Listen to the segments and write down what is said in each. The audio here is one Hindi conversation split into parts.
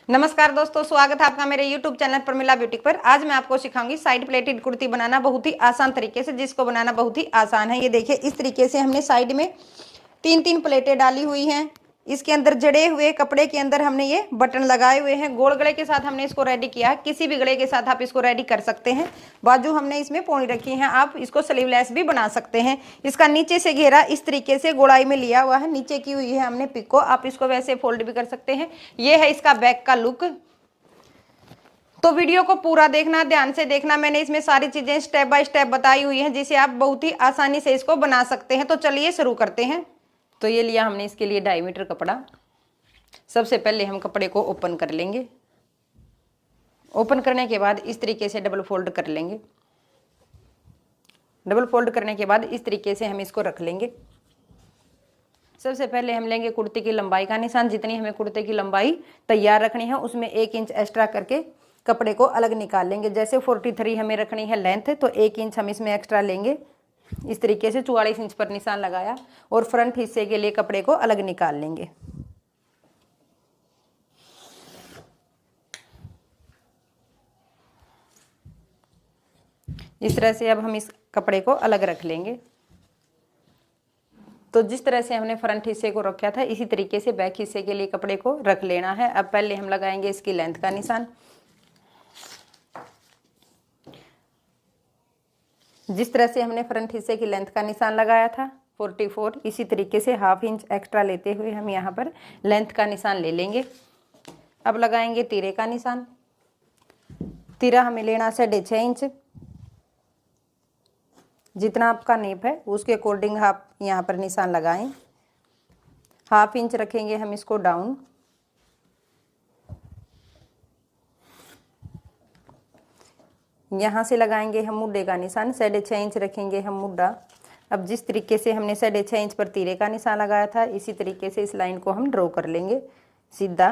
नमस्कार दोस्तों, स्वागत है आपका मेरे YouTube चैनल प्रमिला ब्यूटी पर। आज मैं आपको सिखाऊंगी साइड प्लेटेड कुर्ती बनाना बहुत ही आसान तरीके से, जिसको बनाना बहुत ही आसान है। ये देखिए, इस तरीके से हमने साइड में तीन तीन प्लेटें डाली हुई हैं। इसके अंदर जड़े हुए कपड़े के अंदर हमने ये बटन लगाए हुए हैं। गोल गले के साथ हमने इसको रेडी किया है। किसी भी गले के साथ आप इसको रेडी कर सकते हैं। बाजू हमने इसमें पौनी रखी है। आप इसको स्लीवलेस भी बना सकते हैं। इसका नीचे से घेरा इस तरीके से गोलाई में लिया हुआ है। नीचे की हुई है हमने पिको। आप इसको वैसे फोल्ड भी कर सकते हैं। ये है इसका बैक का लुक। तो वीडियो को पूरा देखना, ध्यान से देखना। मैंने इसमें सारी चीजें स्टेप बाय स्टेप बताई हुई हैं, जिसे आप बहुत ही आसानी से इसको बना सकते हैं। तो चलिए शुरू करते हैं। तो ये लिया हमने इसके लिए 2.5 मीटर कपड़ा। सबसे पहले हम कपड़े को ओपन कर लेंगे। ओपन करने के बाद इस तरीके से डबल फोल्ड कर लेंगे। डबल फोल्ड करने के बाद इस तरीके से हम इसको रख लेंगे। सबसे पहले हम लेंगे कुर्ते की लंबाई का निशान। जितनी हमें कुर्ते की लंबाई तैयार रखनी है, उसमें 1 इंच एक्स्ट्रा करके कपड़े को अलग निकाल लेंगे। जैसे 43 हमें रखनी है लेंथ, तो 1 इंच हम इसमें एक्स्ट्रा लेंगे। इस तरीके से 44 इंच पर निशान लगाया और फ्रंट हिस्से के लिए कपड़े को अलग निकाल लेंगे। इस तरह से अब हम इस कपड़े को अलग रख लेंगे। तो जिस तरह से हमने फ्रंट हिस्से को रखा था, इसी तरीके से बैक हिस्से के लिए कपड़े को रख लेना है। अब पहले हम लगाएंगे इसकी लेंथ का निशान। जिस तरह से हमने फ्रंट हिस्से की लेंथ का निशान लगाया था 44, इसी तरीके से 1/2 इंच एक्स्ट्रा लेते हुए हम यहाँ पर लेंथ का निशान ले लेंगे। अब लगाएंगे तीरे का निशान। तीरा हमें लेना 6.5 इंच। जितना आपका नेप है उसके अकॉर्डिंग आप यहाँ पर निशान लगाएं। 1/2 इंच रखेंगे हम इसको डाउन। यहाँ से लगाएंगे हम मुड्डे का निशान। 6.5 इंच रखेंगे हम मुड्डा। अब जिस तरीके से हमने 6.5 इंच पर तीरे का निशान लगाया था, इसी तरीके से इस लाइन को हम ड्रॉ कर लेंगे सीधा।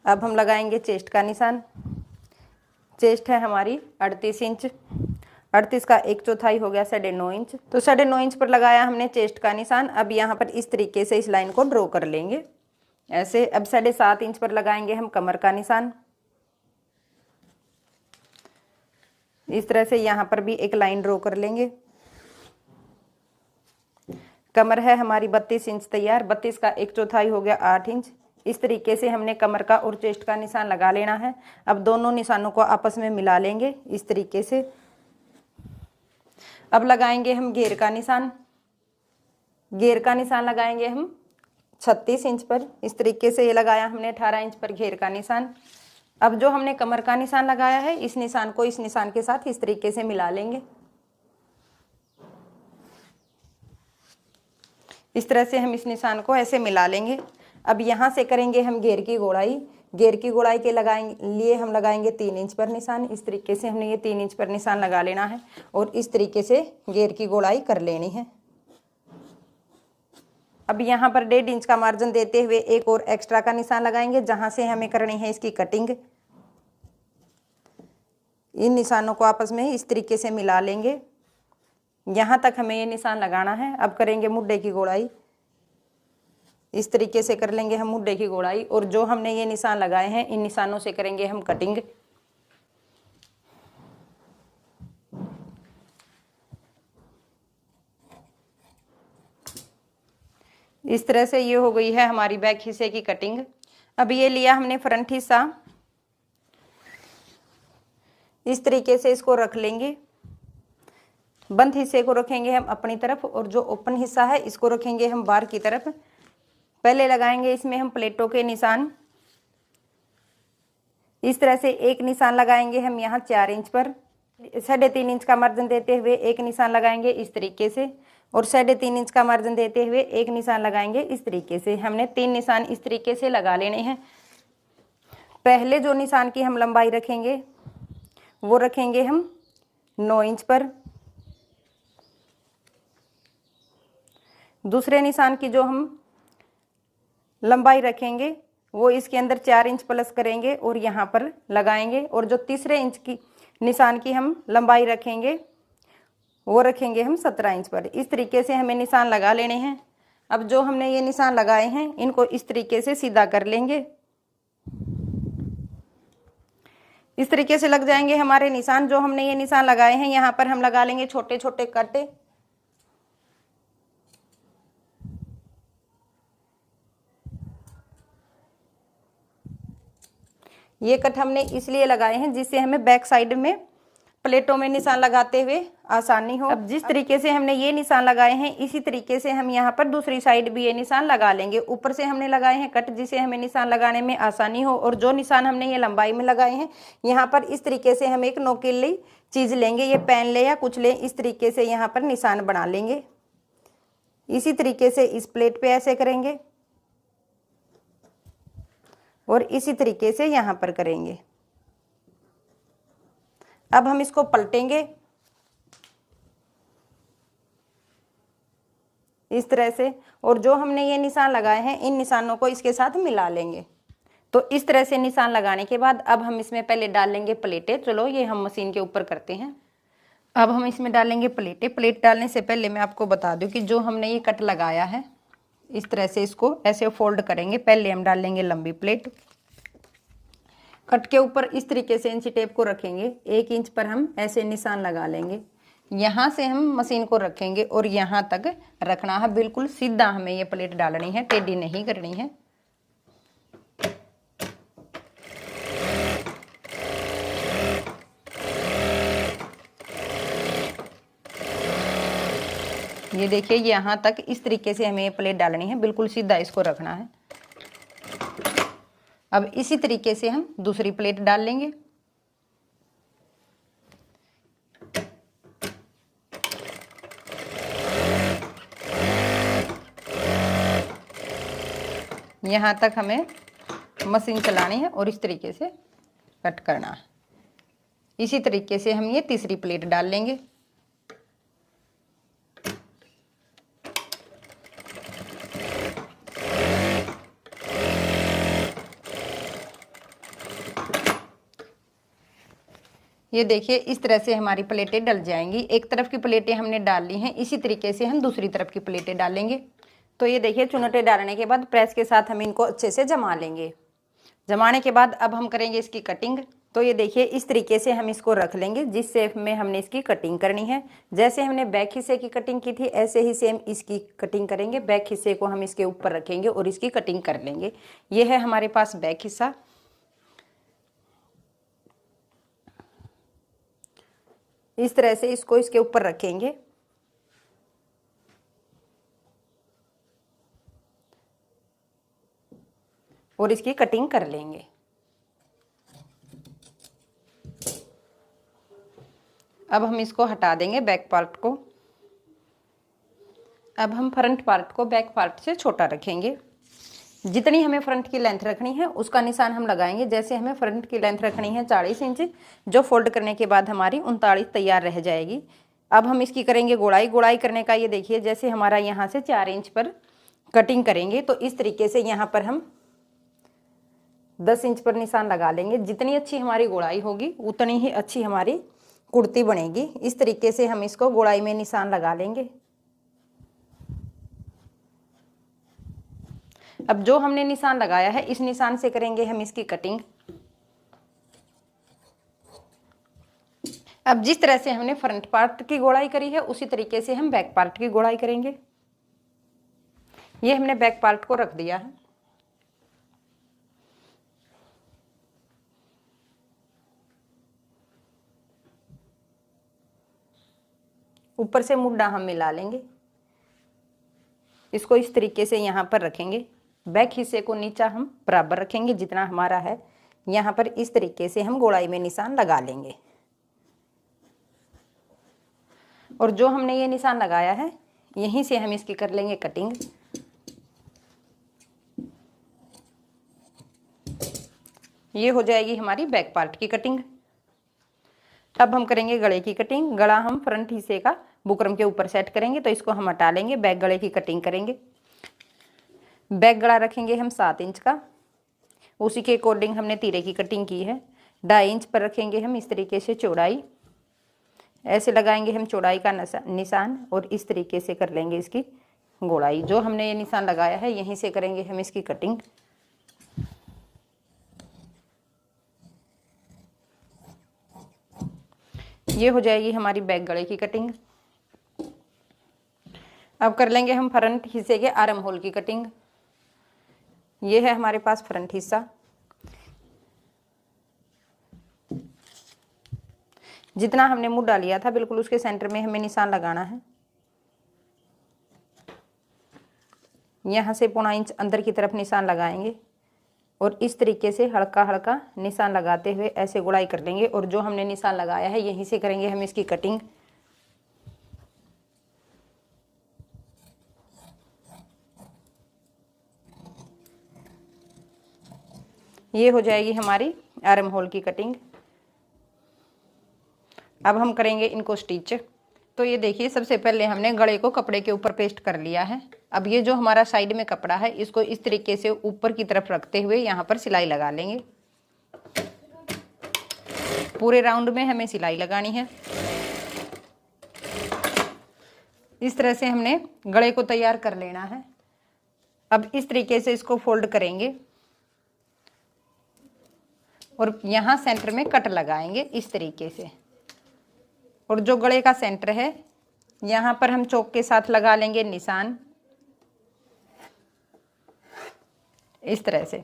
अब हम लगाएंगे चेस्ट का निशान। चेस्ट है हमारी 38 इंच। 38 का 1/4 हो गया 9.5 इंच। तो 9.5 इंच पर लगाया हमने चेस्ट का निशान। अब यहाँ पर इस तरीके से इस लाइन को ड्रॉ कर लेंगे ऐसे। अब 7.5 इंच पर लगाएंगे हम कमर का निशान। इस तरह से यहाँ पर भी एक लाइन ड्रॉ कर लेंगे। कमर है हमारी 32 इंच तैयार। 32 का 1/4 हो गया 8 इंच। इस तरीके से हमने कमर का और चेस्ट का निशान लगा लेना है। अब दोनों निशानों को आपस में मिला लेंगे इस तरीके से। अब लगाएंगे हम घेर का निशान। घेर का निशान लगाएंगे हम 36 इंच पर। इस तरीके से ये लगाया हमने 18 इंच पर घेर का निशान। अब जो हमने कमर का निशान लगाया है, इस निशान को इस निशान के साथ इस तरीके से मिला लेंगे। इस तरह से हम इस निशान को ऐसे मिला लेंगे। अब यहाँ से करेंगे हम घेर की गोलाई। घेर की गोलाई के लिए हम लगाएंगे 3 इंच पर निशान। इस तरीके से हमने ये 3 इंच पर निशान लगा लेना है और इस तरीके से घेर की गोलाई कर लेनी है। अब यहाँ पर 1.5 इंच का मार्जिन देते हुए एक और एक्स्ट्रा का निशान लगाएंगे, जहाँ से हमें करनी है इसकी कटिंग। इन निशानों को आपस में इस तरीके से मिला लेंगे। यहाँ तक हमें ये निशान लगाना है। अब करेंगे मुड्डे की गोलाई। इस तरीके से कर लेंगे हम मुड्डे की गोलाई और जो हमने ये निशान लगाए हैं, इन निशानों से करेंगे हम कटिंग। इस तरह से ये हो गई है हमारी बैक हिस्से की कटिंग। अब ये लिया हमने फ्रंट हिस्सा। इस तरीके से इसको रख लेंगे। बंद हिस्से को रखेंगे हम अपनी तरफ और जो ओपन हिस्सा है इसको रखेंगे हम बाहर की तरफ। पहले लगाएंगे इसमें हम प्लेटों के निशान। इस तरह से एक निशान लगाएंगे हम यहाँ 4 इंच पर। 3.5 इंच का मार्जिन देते हुए एक निशान लगाएंगे इस तरीके से और 3.5 इंच का मार्जिन देते हुए एक निशान लगाएंगे इस तरीके से। हमने 3 निशान इस तरीके से लगा लेने हैं। पहले जो निशान की हम लंबाई रखेंगे वो रखेंगे हम 9 इंच पर। दूसरे निशान की जो हम लंबाई रखेंगे वो इसके अंदर 4 इंच प्लस करेंगे और यहाँ पर लगाएंगे। और जो तीसरे इंच की निशान की हम लंबाई रखेंगे वो रखेंगे हम 17 इंच पर। इस तरीके से हमें निशान लगा लेने हैं। अब जो हमने ये निशान लगाए हैं इनको इस तरीके से सीधा कर लेंगे। इस तरीके से लग जाएंगे हमारे निशान। जो हमने ये निशान लगाए हैं यहाँ पर हम लगा लेंगे छोटे छोटे कट। ये कट हमने इसलिए लगाए हैं जिससे हमें बैक साइड में प्लेटों में निशान लगाते हुए आसानी हो। अब जिस तरीके से हमने ये निशान लगाए हैं इसी तरीके से हम यहाँ पर दूसरी साइड भी ये निशान लगा लेंगे। ऊपर से हमने लगाए हैं कट जिसे हमें निशान लगाने में आसानी हो। और जो निशान हमने ये लंबाई में लगाए हैं यहाँ पर इस तरीके से हम एक नोकीली चीज लेंगे, ये पेन ले या कुछ ले, इस तरीके से यहाँ पर निशान बना लेंगे। इसी तरीके से इस प्लेट पे ऐसे करेंगे और इसी तरीके से यहाँ पर करेंगे। अब हम इसको पलटेंगे इस तरह से, और जो हमने ये निशान लगाए हैं इन निशानों को इसके साथ मिला लेंगे। तो इस तरह से निशान लगाने के बाद अब हम इसमें पहले डाल लेंगे प्लेटें। चलो ये हम मशीन के ऊपर करते हैं। अब हम इसमें डालेंगे प्लेटें। प्लेट डालने से पहले मैं आपको बता दूं कि जो हमने ये कट लगाया है इस तरह से इसको ऐसे फोल्ड करेंगे। पहले हम डाल लेंगे लंबी प्लेट, कट के ऊपर इस तरीके से इंची टेप को रखेंगे। 1 इंच पर हम ऐसे निशान लगा लेंगे। यहाँ से हम मशीन को रखेंगे और यहाँ तक रखना है। बिल्कुल सीधा हमें ये प्लेट डालनी है, टेढ़ी नहीं करनी है। ये देखिए यहाँ तक इस तरीके से हमें ये प्लेट डालनी है, बिल्कुल सीधा इसको रखना है। अब इसी तरीके से हम दूसरी प्लेट डाल लेंगे। यहाँ तक हमें मशीन चलानी है और इस तरीके से कट करना है। इसी तरीके से हम ये तीसरी प्लेट डाल लेंगे। ये देखिए इस तरह से हमारी प्लेटें डल जाएंगी। एक तरफ की प्लेटें हमने डाल ली हैं, इसी तरीके से हम दूसरी तरफ की प्लेटें डालेंगे। तो ये देखिए चुनटे डालने के बाद प्रेस के साथ हम इनको अच्छे से जमा लेंगे। जमाने के बाद अब हम करेंगे इसकी कटिंग। तो ये देखिए इस तरीके से हम इसको रख लेंगे जिस शेप में हमने इसकी कटिंग करनी है। जैसे हमने बैक हिस्से की कटिंग की थी ऐसे ही सेम इसकी कटिंग करेंगे। बैक हिस्से को हम इसके ऊपर रखेंगे और इसकी कटिंग कर लेंगे। ये है हमारे पास बैक हिस्सा। इस तरह से इसको इसके ऊपर रखेंगे और इसकी कटिंग कर लेंगे। अब हम इसको हटा देंगे बैक पार्ट को। अब हम फ्रंट पार्ट को बैक पार्ट से छोटा रखेंगे। जितनी हमें फ्रंट की लेंथ रखनी है उसका निशान हम लगाएंगे। जैसे हमें फ्रंट की लेंथ रखनी है 40 इंच, जो फोल्ड करने के बाद हमारी 39 तैयार रह जाएगी। अब हम इसकी करेंगे गोलाई। गोलाई करने का ये देखिए जैसे हमारा यहाँ से 4 इंच पर कटिंग करेंगे तो इस तरीके से यहाँ पर हम 10 इंच पर निशान लगा लेंगे। जितनी अच्छी हमारी गोलाई होगी उतनी ही अच्छी हमारी कुर्ती बनेगी। इस तरीके से हम इसको गोलाई में निशान लगा लेंगे। अब जो हमने निशान लगाया है इस निशान से करेंगे हम इसकी कटिंग। अब जिस तरह से हमने फ्रंट पार्ट की गोलाई करी है उसी तरीके से हम बैक पार्ट की गोलाई करेंगे। ये हमने बैक पार्ट को रख दिया है। ऊपर से मुड्डा हम मिला लेंगे। इसको इस तरीके से यहाँ पर रखेंगे। बैक हिस्से को नीचा हम बराबर रखेंगे जितना हमारा है। यहाँ पर इस तरीके से हम गोलाई में निशान लगा लेंगे और जो हमने ये निशान लगाया है यहीं से हम इसकी कर लेंगे कटिंग। ये हो जाएगी हमारी बैक पार्ट की कटिंग। अब हम करेंगे गले की कटिंग। गला हम फ्रंट हिस्से का बुकरम के ऊपर सेट करेंगे तो इसको हम हटा लेंगे। बैक गले की कटिंग करेंगे। बैक गला रखेंगे हम 7 इंच का। उसी के अकॉर्डिंग हमने तीरे की कटिंग की है। 2.5 इंच पर रखेंगे हम इस तरीके से चौड़ाई। ऐसे लगाएंगे हम चौड़ाई का निशान और इस तरीके से कर लेंगे इसकी गोलाई। जो हमने ये निशान लगाया है यहीं से करेंगे हम इसकी कटिंग। ये हो जाएगी हमारी बैक गले की कटिंग। अब कर लेंगे हम फ्रंट हिस्से के आर्म होल की कटिंग। ये है हमारे पास फ्रंट हिस्सा। जितना हमने मुद्दा लिया था बिल्कुल उसके सेंटर में हमें निशान लगाना है। यहाँ से 1.5 इंच अंदर की तरफ निशान लगाएंगे और इस तरीके से हल्का हल्का निशान लगाते हुए ऐसे गुड़ाई कर लेंगे और जो हमने निशान लगाया है यहीं से करेंगे हम इसकी कटिंग। ये हो जाएगी हमारी आर्म होल की कटिंग। अब हम करेंगे इनको स्टिच। तो ये देखिए सबसे पहले हमने गले को कपड़े के ऊपर पेस्ट कर लिया है। अब ये जो हमारा साइड में कपड़ा है इसको इस तरीके से ऊपर की तरफ रखते हुए यहाँ पर सिलाई लगा लेंगे। पूरे राउंड में हमें सिलाई लगानी है। इस तरह से हमने गले को तैयार कर लेना है। अब इस तरीके से इसको फोल्ड करेंगे और यहाँ सेंटर में कट लगाएंगे इस तरीके से। और जो गले का सेंटर है यहाँ पर हम चौक के साथ लगा लेंगे निशान इस तरह से।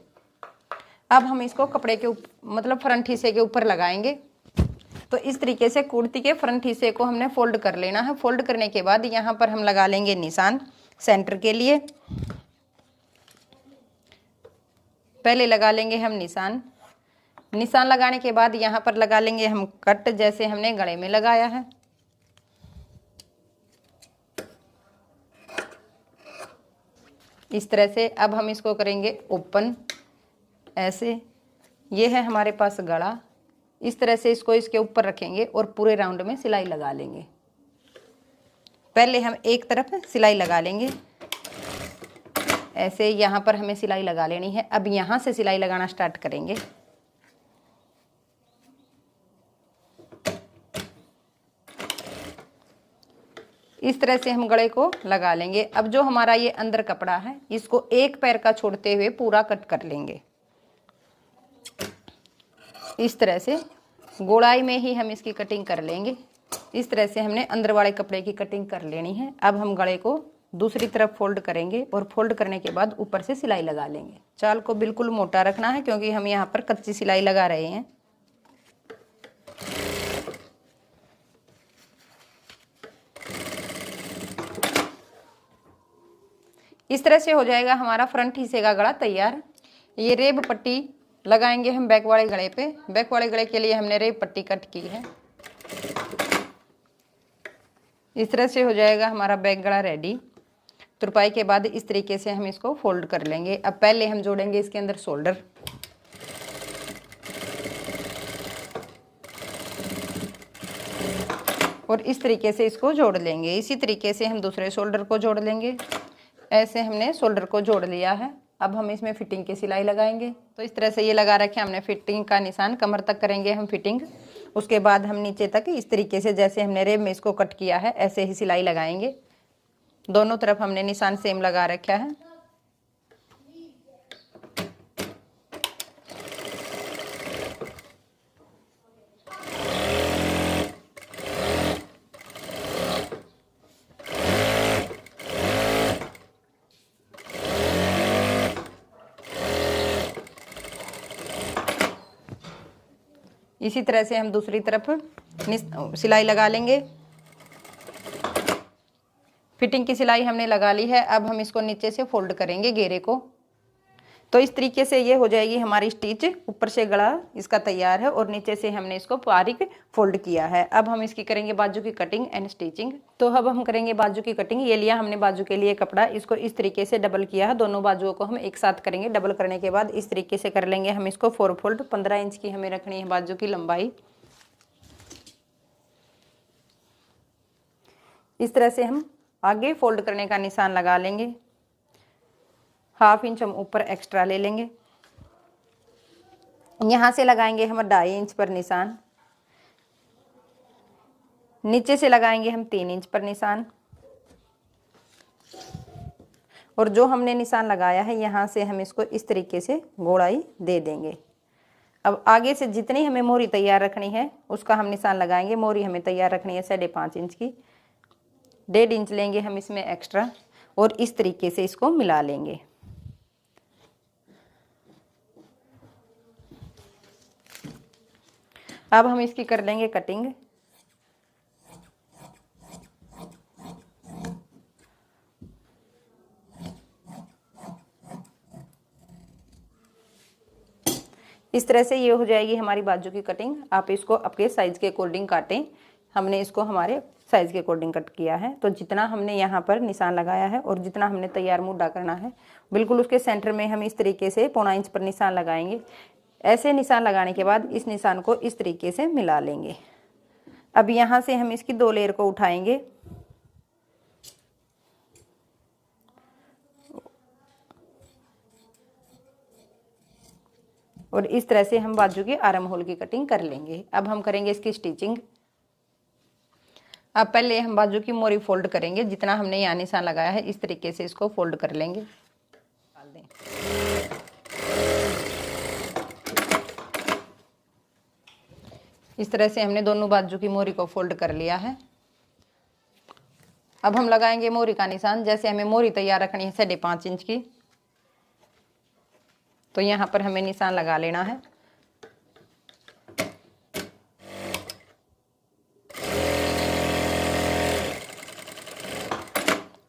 अब हम इसको कपड़े के मतलब फ्रंट हिस्से के ऊपर लगाएंगे। तो इस तरीके से कुर्ती के फ्रंट हिस्से को हमने फोल्ड कर लेना है। फोल्ड करने के बाद यहाँ पर हम लगा लेंगे निशान सेंटर के लिए। पहले लगा लेंगे हम निशान। निशान लगाने के बाद यहाँ पर लगा लेंगे हम कट, जैसे हमने गले में लगाया है। इस तरह से अब हम इसको करेंगे ओपन ऐसे। ये है हमारे पास गला। इस तरह से इसको इसके ऊपर रखेंगे और पूरे राउंड में सिलाई लगा लेंगे। पहले हम एक तरफ सिलाई लगा लेंगे ऐसे। यहाँ पर हमें सिलाई लगा लेनी है। अब यहाँ से सिलाई लगाना स्टार्ट करेंगे। इस तरह से हम गले को लगा लेंगे। अब जो हमारा ये अंदर कपड़ा है इसको एक पैर का छोड़ते हुए पूरा कट कर लेंगे। इस तरह से गोलाई में ही हम इसकी कटिंग कर लेंगे। इस तरह से हमने अंदर वाले कपड़े की कटिंग कर लेनी है। अब हम गले को दूसरी तरफ फोल्ड करेंगे और फोल्ड करने के बाद ऊपर से सिलाई लगा लेंगे। चाल को बिल्कुल मोटा रखना है क्योंकि हम यहाँ पर कच्ची सिलाई लगा रहे हैं। इस तरह से हो जाएगा हमारा फ्रंट हिस्से का गला तैयार। ये रेब पट्टी लगाएंगे हम बैक वाले गले पे। बैक वाले गले के लिए हमने रेब पट्टी कट की है। इस तरह से हो जाएगा हमारा बैक गला रेडी। तुरपाई के बाद इस तरीके से हम इसको फोल्ड कर लेंगे। अब पहले हम जोड़ेंगे इसके अंदर शोल्डर। और इस तरीके से इसको जोड़ लेंगे। इसी तरीके से हम दूसरे शोल्डर को जोड़ लेंगे। ऐसे हमने शोल्डर को जोड़ लिया है। अब हम इसमें फिटिंग की सिलाई लगाएंगे। तो इस तरह से ये लगा रखे हमने फिटिंग का निशान। कमर तक करेंगे हम फिटिंग। उसके बाद हम नीचे तक इस तरीके से जैसे हमने रेब में इसको कट किया है ऐसे ही सिलाई लगाएंगे। दोनों तरफ हमने निशान सेम लगा रखा है। इसी तरह से हम दूसरी तरफ सिलाई लगा लेंगे। फिटिंग की सिलाई हमने लगा ली है। अब हम इसको नीचे से फोल्ड करेंगे घेरे को। तो इस तरीके से ये हो जाएगी हमारी स्टिच। ऊपर से गला इसका तैयार है और नीचे से हमने इसको बारीक फोल्ड किया है। अब हम इसकी करेंगे बाजू की कटिंग एंड स्टिचिंग। तो अब हम करेंगे बाजू की कटिंग। ये लिया हमने बाजू के लिए कपड़ा, इसको इस तरीके से डबल किया है। दोनों बाजुओं को हम एक साथ करेंगे। डबल करने के बाद इस तरीके से कर लेंगे हम इसको 4 फोल्ड। 15 इंच की हमें रखनी है बाजू की लंबाई। इस तरह से हम आगे फोल्ड करने का निशान लगा लेंगे। 1/2 इंच हम ऊपर एक्स्ट्रा ले लेंगे। यहाँ से लगाएंगे हम 2.5 इंच पर निशान। नीचे से लगाएंगे हम 3 इंच पर निशान। और जो हमने निशान लगाया है यहाँ से हम इसको इस तरीके से गोलाई दे देंगे। अब आगे से जितनी हमें मोहरी तैयार रखनी है उसका हम निशान लगाएंगे। मोहरी हमें तैयार रखनी है 5.5 इंच की, 1.5 इंच लेंगे हम इसमें एक्स्ट्रा और इस तरीके से इसको मिला लेंगे। अब हम इसकी कर लेंगे कटिंग। इस तरह से ये हो जाएगी हमारी बाजू की कटिंग। आप इसको आपके साइज के अकॉर्डिंग काटें। हमने इसको हमारे साइज के अकॉर्डिंग कट किया है। तो जितना हमने यहाँ पर निशान लगाया है और जितना हमने तैयार मुड्ढा करना है, बिल्कुल उसके सेंटर में हम इस तरीके से 1.25 इंच पर निशान लगाएंगे। ऐसे निशान लगाने के बाद इस निशान को इस तरीके से मिला लेंगे। अब यहाँ से हम इसकी 2 लेयर को उठाएंगे और इस तरह से हम बाजू के आर्म होल की कटिंग कर लेंगे। अब हम करेंगे इसकी स्टिचिंग। अब पहले हम बाजू की मोहरी फोल्ड करेंगे। जितना हमने यहाँ निशान लगाया है इस तरीके से इसको फोल्ड कर लेंगे। डाल दें। इस तरह से हमने दोनों बाजू की मोहरी को फोल्ड कर लिया है। अब हम लगाएंगे मोहरी का निशान। जैसे हमें मोहरी तैयार रखनी है 5.5 इंच की, तो यहाँ पर हमें निशान लगा लेना है।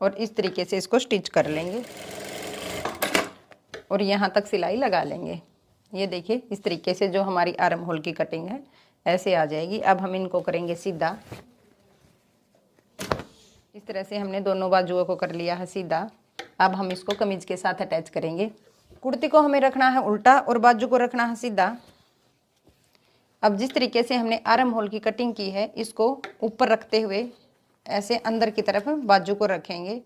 और इस तरीके से इसको स्टिच कर लेंगे और यहाँ तक सिलाई लगा लेंगे। ये देखिए इस तरीके से जो हमारी आर्म होल की कटिंग है ऐसे आ जाएगी। अब हम इनको करेंगे सीधा। इस तरह से हमने दोनों बाजुओं को कर लिया है सीधा। अब हम इसको कमीज के साथ अटैच करेंगे। कुर्ती को हमें रखना है उल्टा और बाजू को रखना है सीधा। अब जिस तरीके से हमने आर्म होल की कटिंग की है इसको ऊपर रखते हुए ऐसे अंदर की तरफ बाजू को रखेंगे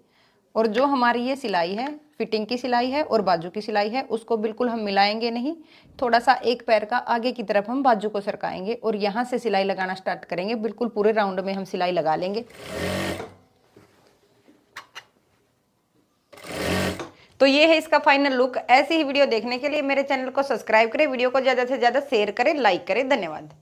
और जो हमारी ये सिलाई है, फिटिंग की सिलाई है और बाजू की सिलाई है, उसको बिल्कुल हम मिलाएंगे नहीं। थोड़ा सा एक पैर का आगे की तरफ हम बाजू को सरकाएंगे और यहाँ से सिलाई लगाना स्टार्ट करेंगे। बिल्कुल पूरे राउंड में हम सिलाई लगा लेंगे। तो ये है इसका फाइनल लुक। ऐसी ही वीडियो देखने के लिए मेरे चैनल को सब्सक्राइब करें, वीडियो को ज़्यादा से ज़्यादा शेयर करें, लाइक करें। धन्यवाद।